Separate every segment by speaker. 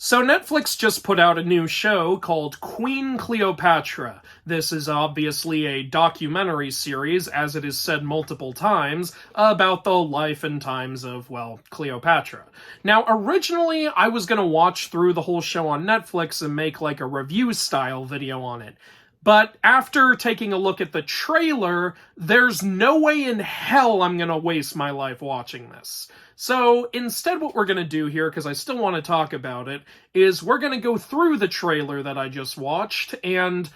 Speaker 1: So Netflix just put out a new show called Queen Cleopatra. This is obviously a documentary series, as it is said multiple times, about the life and times of, well, Cleopatra. Now, originally, I was going to watch through the whole show on Netflix and make like a review-style video on it. But after taking a look at the trailer, there's no way in hell I'm going to waste my life watching this. So instead what we're going to do here, because I still want to talk about it, is we're going to go through the trailer that I just watched, and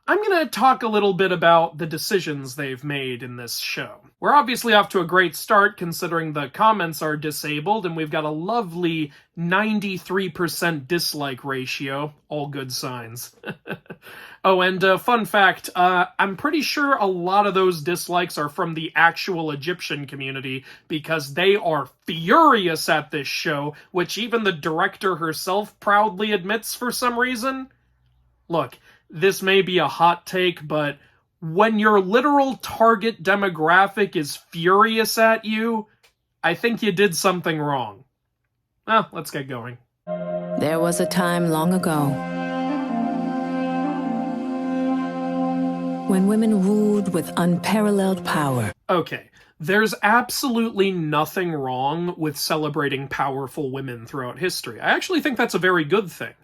Speaker 1: I'm going to talk a little bit about the decisions they've made in this show. We're obviously off to a great start considering the comments are disabled, and we've got a lovely 93% dislike ratio. All good signs. Oh, and fun fact, I'm pretty sure a lot of those dislikes are from the actual Egyptian community, because they are furious at this show, which even the director herself proudly admits for some reason. Look, this may be a hot take, but when your literal target demographic is furious at you, I think you did something wrong. Well, let's get going.
Speaker 2: There was a time long ago when women ruled with unparalleled power.
Speaker 1: Okay, there's absolutely nothing wrong with celebrating powerful women throughout history. I actually think that's a very good thing.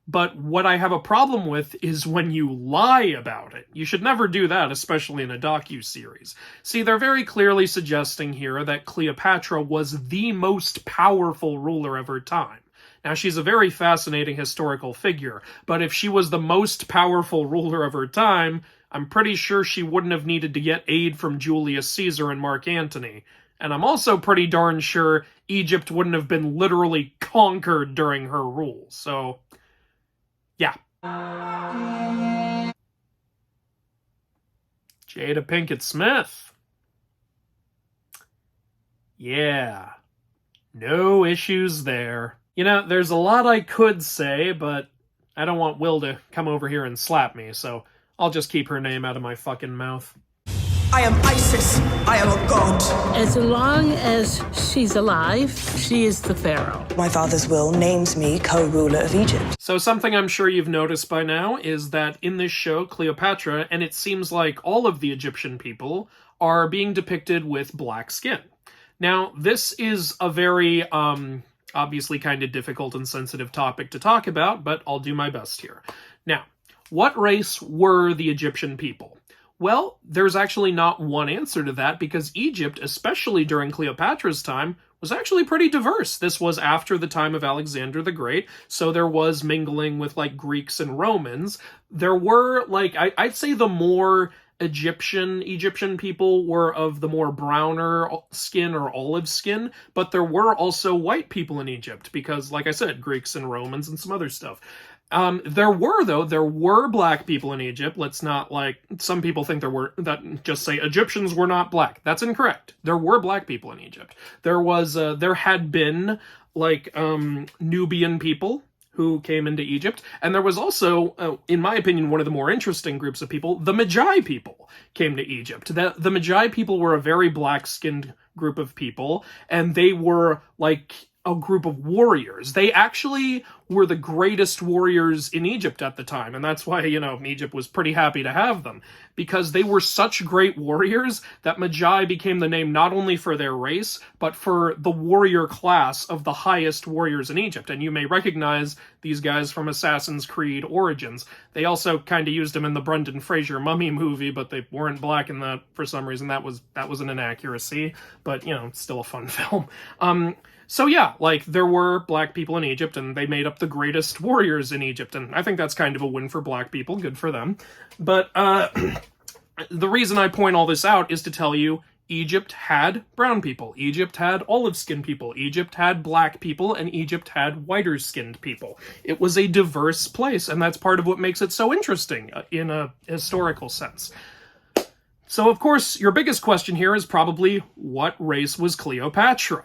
Speaker 1: But what I have a problem with is when you lie about it. You should never do that, especially in a docu-series. See, they're very clearly suggesting here that Cleopatra was the most powerful ruler of her time. Now, she's a very fascinating historical figure, but if she was the most powerful ruler of her time, I'm pretty sure she wouldn't have needed to get aid from Julius Caesar and Mark Antony. And I'm also pretty darn sure Egypt wouldn't have been literally conquered during her rule. So, yeah. Jada Pinkett Smith. Yeah. No issues there. You know, there's a lot I could say, but I don't want Will to come over here and slap me, so I'll just keep her name out of my fucking mouth.
Speaker 3: I am Isis. I am a god.
Speaker 4: As long as she's alive, she is the pharaoh.
Speaker 3: My father's will names me co-ruler of Egypt.
Speaker 1: So something I'm sure you've noticed by now is that in this show, Cleopatra, and it seems like all of the Egyptian people, are being depicted with black skin. Now, this is a very, obviously kind of difficult and sensitive topic to talk about, but I'll do my best here. Now, what race were the Egyptian people? Well, there's actually not one answer to that, because Egypt, especially during Cleopatra's time, was actually pretty diverse. This was after the time of Alexander the Great, so there was mingling with, like, Greeks and Romans. There were, like, I'd say the more Egyptian people were of the more browner skin or olive skin, but there were also white people in Egypt, because, like I said, Greeks and Romans and some other stuff. There were black people in Egypt. Let's not, like, some people think that just say Egyptians were not black. That's incorrect. There were black people in Egypt. There had been, like, Nubian people who came into Egypt, and there was also, in my opinion, one of the more interesting groups of people, the Magi people came to Egypt. The Magi people were a very black-skinned group of people, and they were, like, a group of warriors. They actually were the greatest warriors in Egypt at the time, and that's why, you know, Egypt was pretty happy to have them, because they were such great warriors that Magi became the name not only for their race, but for the warrior class of the highest warriors in Egypt. And you may recognize these guys from Assassin's Creed Origins. They also kind of used them in the Brendan Fraser Mummy movie, but they weren't black in that for some reason. That was an inaccuracy, but, you know, still a fun film. So yeah, like, there were black people in Egypt, and they made up the greatest warriors in Egypt, and I think that's kind of a win for black people, good for them. But, the reason I point all this out is to tell you, Egypt had brown people, Egypt had olive-skinned people, Egypt had black people, and Egypt had whiter-skinned people. It was a diverse place, and that's part of what makes it so interesting, in a historical sense. So, of course, your biggest question here is probably, what race was Cleopatra?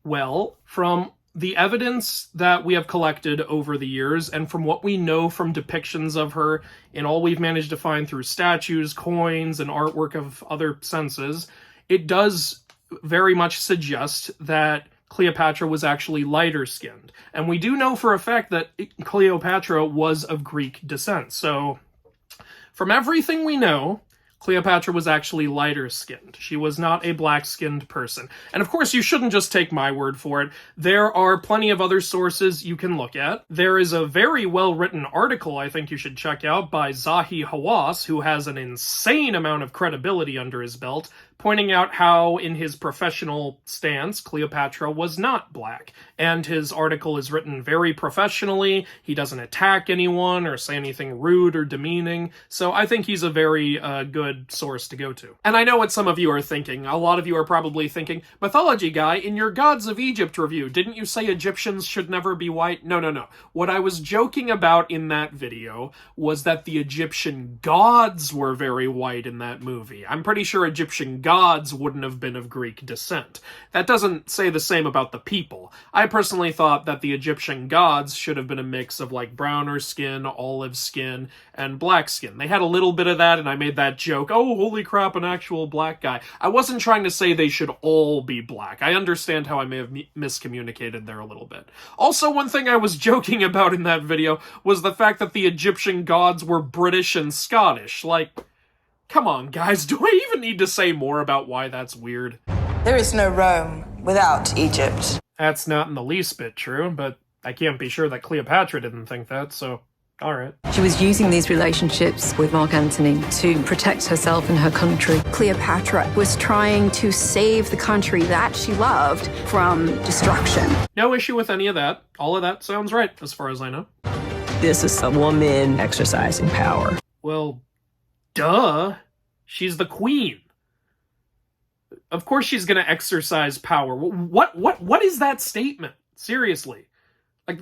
Speaker 1: Well, from the evidence that we have collected over the years, and from what we know from depictions of her in all we've managed to find through statues, coins, and artwork of other senses, it does very much suggest that Cleopatra was actually lighter skinned. And we do know for a fact that Cleopatra was of Greek descent. So, from everything we know, Cleopatra was actually lighter skinned. She was not a black skinned person. And of course, you shouldn't just take my word for it. There are plenty of other sources you can look at. There is a very well written article I think you should check out by Zahi Hawass, who has an insane amount of credibility under his belt, pointing out how, in his professional stance, Cleopatra was not black. And his article is written very professionally. He doesn't attack anyone or say anything rude or demeaning. So I think he's a very good source to go to. And I know what some of you are thinking. A lot of you are probably thinking, Mythology guy, in your Gods of Egypt review, didn't you say Egyptians should never be white? No. What I was joking about in that video was that the Egyptian gods were very white in that movie. I'm pretty sure Egyptian gods wouldn't have been of Greek descent. That doesn't say the same about the people. I personally thought that the Egyptian gods should have been a mix of like browner skin, olive skin, and black skin. They had a little bit of that, and I made that joke, oh, holy crap, an actual black guy. I wasn't trying to say they should all be black. I understand how I may have miscommunicated there a little bit. Also, one thing I was joking about in that video was the fact that the Egyptian gods were British and Scottish. Like, come on, guys, do I even need to say more about why that's weird?
Speaker 3: There is no Rome without Egypt.
Speaker 1: That's not in the least bit true, but I can't be sure that Cleopatra didn't think that, so alright.
Speaker 5: She was using these relationships with Mark Antony to protect herself and her country.
Speaker 6: Cleopatra was trying to save the country that she loved from destruction.
Speaker 1: No issue with any of that. All of that sounds right, as far as I know.
Speaker 7: This is a woman exercising power.
Speaker 1: Well, duh. She's the queen. Of course she's gonna exercise power. What is that statement? Seriously. Like,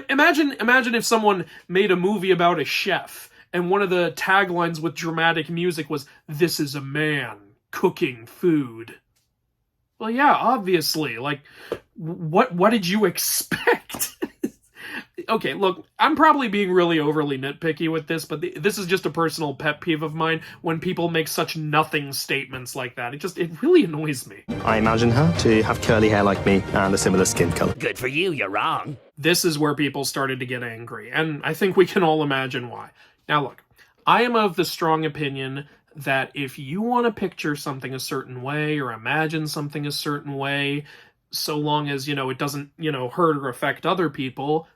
Speaker 1: imagine if someone made a movie about a chef, and one of the taglines with dramatic music was, "This is a man cooking food." Well, yeah, obviously. Like, what did you expect? Okay, look, I'm probably being really overly nitpicky with this, but this is just a personal pet peeve of mine when people make such nothing statements like that. It really annoys me.
Speaker 8: I imagine her to have curly hair like me and a similar skin color.
Speaker 9: Good for you, you're wrong.
Speaker 1: This is where people started to get angry, and I think we can all imagine why. Now look, I am of the strong opinion that if you want to picture something a certain way or imagine something a certain way, so long as, it doesn't, hurt or affect other people,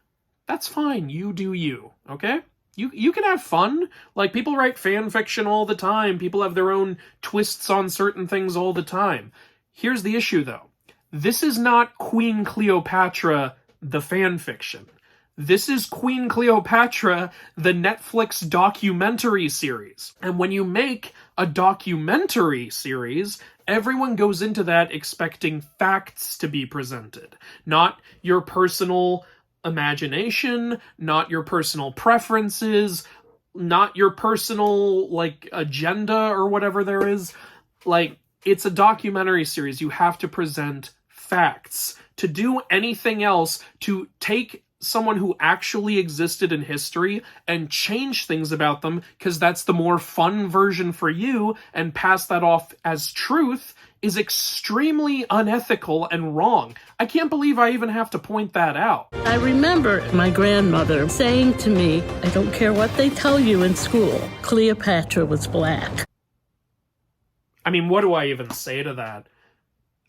Speaker 1: that's fine. You do you, okay? You can have fun. Like, people write fan fiction all the time. People have their own twists on certain things all the time. Here's the issue, though. This is not Queen Cleopatra, the fan fiction. This is Queen Cleopatra, the Netflix documentary series. And when you make a documentary series, everyone goes into that expecting facts to be presented, not your personal imagination, not your personal preferences, not your personal, agenda or whatever there is. It's a documentary series. You have to present facts. To do anything else, to take someone who actually existed in history and change things about them, because that's the more fun version for you, and pass that off as truth, is extremely unethical and wrong. I can't believe I even have to point that out.
Speaker 4: I remember my grandmother saying to me, I don't care what they tell you in school, Cleopatra was black.
Speaker 1: I mean, what do I even say to that?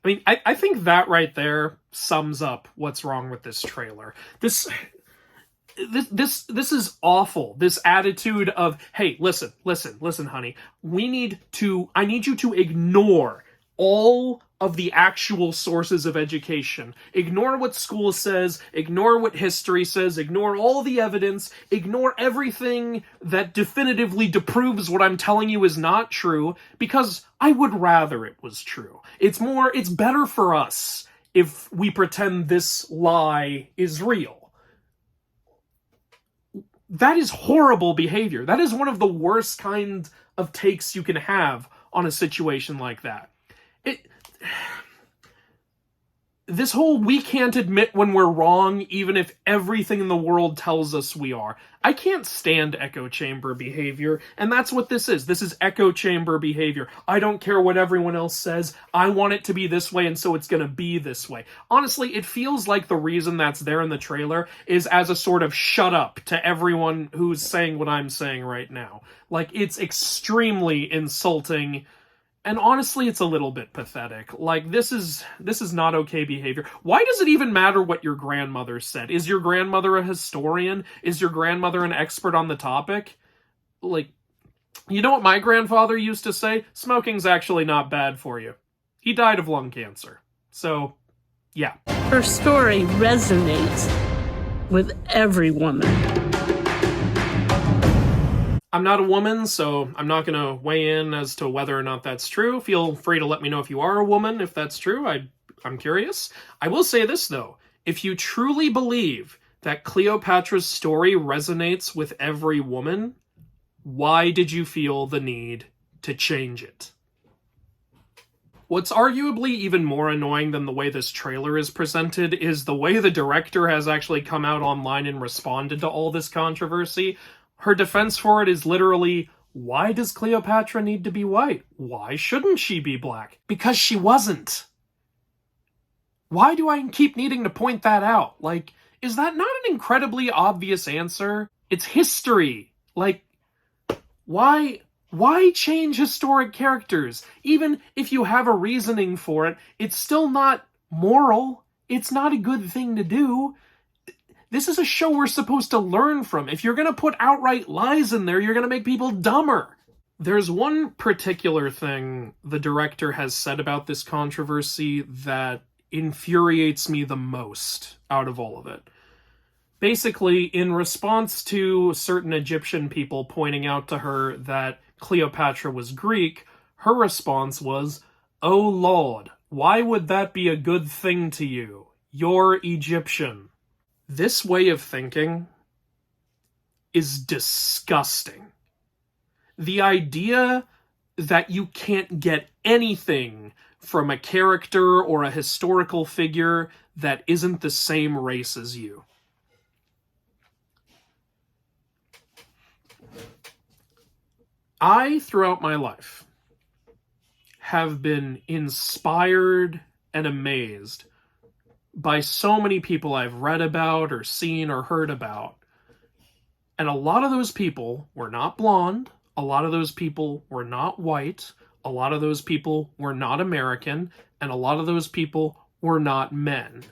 Speaker 1: I mean, I think that right there sums up what's wrong with this trailer. This is awful. This attitude of, hey, listen, honey. I need you to ignore all of the actual sources of education. Ignore what school says, ignore what history says, ignore all the evidence, ignore everything that definitively disproves what I'm telling you is not true, because I would rather it was true. It's better for us if we pretend this lie is real. That is horrible behavior. That is one of the worst kind of takes you can have on a situation like that. this whole we can't admit when we're wrong, even if everything in the world tells us we are. I can't stand echo chamber behavior, and that's what this is. This is echo chamber behavior. I don't care what everyone else says. I want it to be this way, and so it's gonna be this way. Honestly, it feels like the reason that's there in the trailer is as a sort of shut up to everyone who's saying what I'm saying right now. Like, it's extremely insulting. And honestly, it's a little bit pathetic. Like, this is not okay behavior. Why does it even matter what your grandmother said? Is your grandmother a historian? Is your grandmother an expert on the topic? Like, you know what my grandfather used to say? Smoking's actually not bad for you. He died of lung cancer. So, yeah.
Speaker 4: Her story resonates with every woman.
Speaker 1: I'm not a woman, so I'm not going to weigh in as to whether or not that's true. Feel free to let me know if you are a woman, if that's true. I'm curious. I will say this, though. If you truly believe that Cleopatra's story resonates with every woman, why did you feel the need to change it? What's arguably even more annoying than the way this trailer is presented is the way the director has actually come out online and responded to all this controversy. Her defense for it is literally, why does Cleopatra need to be white? Why shouldn't she be black? Because she wasn't. Why do I keep needing to point that out? Like, is that not an incredibly obvious answer? It's history. Like, why change historic characters? Even if you have a reasoning for it, it's still not moral. It's not a good thing to do. This is a show we're supposed to learn from. If you're going to put outright lies in there, you're going to make people dumber. There's one particular thing the director has said about this controversy that infuriates me the most out of all of it. Basically, in response to certain Egyptian people pointing out to her that Cleopatra was Greek, her response was, "Oh Lord, why would that be a good thing to you? You're Egyptian." This way of thinking is disgusting. The idea that you can't get anything from a character or a historical figure that isn't the same race as you. I, throughout my life, have been inspired and amazed by so many people I've read about or seen or heard about. And a lot of those people were not blonde. A lot of those people were not white. A lot of those people were not American. And a lot of those people were not men.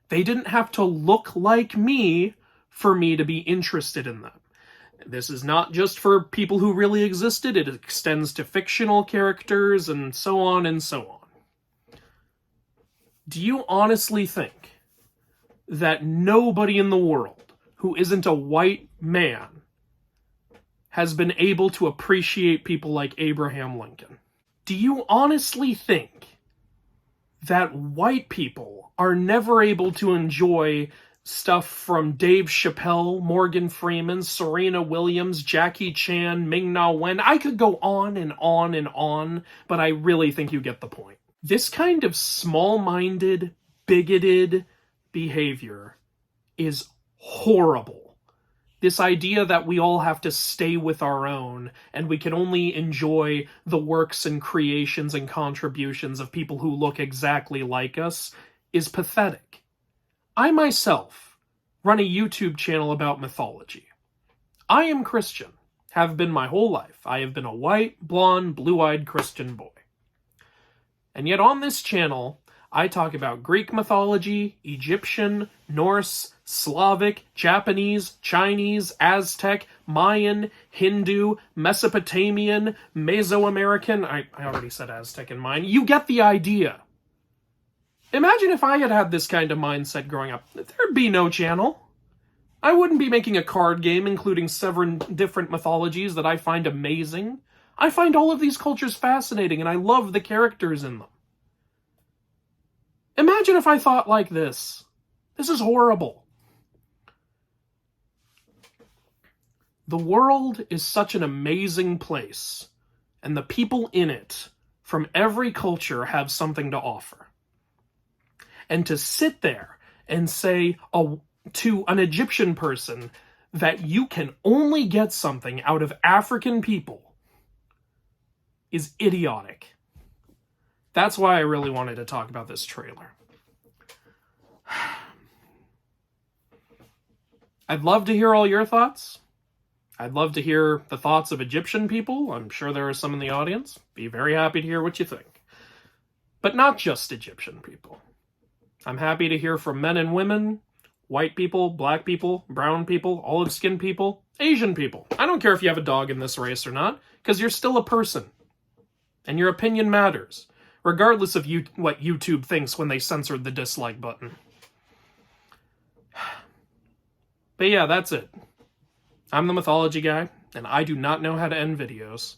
Speaker 1: They didn't have to look like me for me to be interested in them. This is not just for people who really existed. It extends to fictional characters and so on and so on. Do you honestly think that nobody in the world who isn't a white man has been able to appreciate people like Abraham Lincoln? Do you honestly think that white people are never able to enjoy stuff from Dave Chappelle, Morgan Freeman, Serena Williams, Jackie Chan, Ming-Na Wen? I could go on and on and on, but I really think you get the point. This kind of small-minded, bigoted behavior is horrible. This idea that we all have to stay with our own and we can only enjoy the works and creations and contributions of people who look exactly like us is pathetic. I myself run a YouTube channel about mythology. I am Christian, have been my whole life. I have been a white, blonde, blue-eyed Christian boy. And yet on this channel, I talk about Greek mythology, Egyptian, Norse, Slavic, Japanese, Chinese, Aztec, Mayan, Hindu, Mesopotamian, Mesoamerican. I already said Aztec in mine. You get the idea. Imagine if I had had this kind of mindset growing up. There'd be no channel. I wouldn't be making a card game including 7 different mythologies that I find amazing. I find all of these cultures fascinating, and I love the characters in them. Imagine if I thought like this. This is horrible. The world is such an amazing place, and the people in it from every culture have something to offer. And to sit there and say to an Egyptian person that you can only get something out of African people is idiotic. That's why I really wanted to talk about this trailer. I'd love to hear all your thoughts. I'd love to hear the thoughts of Egyptian people. I'm sure there are some in the audience. Be very happy to hear what you think. But not just Egyptian people. I'm happy to hear from men and women, white people, black people, brown people, olive-skinned people, Asian people. I don't care if you have a dog in this race or not, because you're still a person. And your opinion matters, regardless of what YouTube thinks when they censored the dislike button. But yeah, that's it. I'm the Mythology guy, and I do not know how to end videos.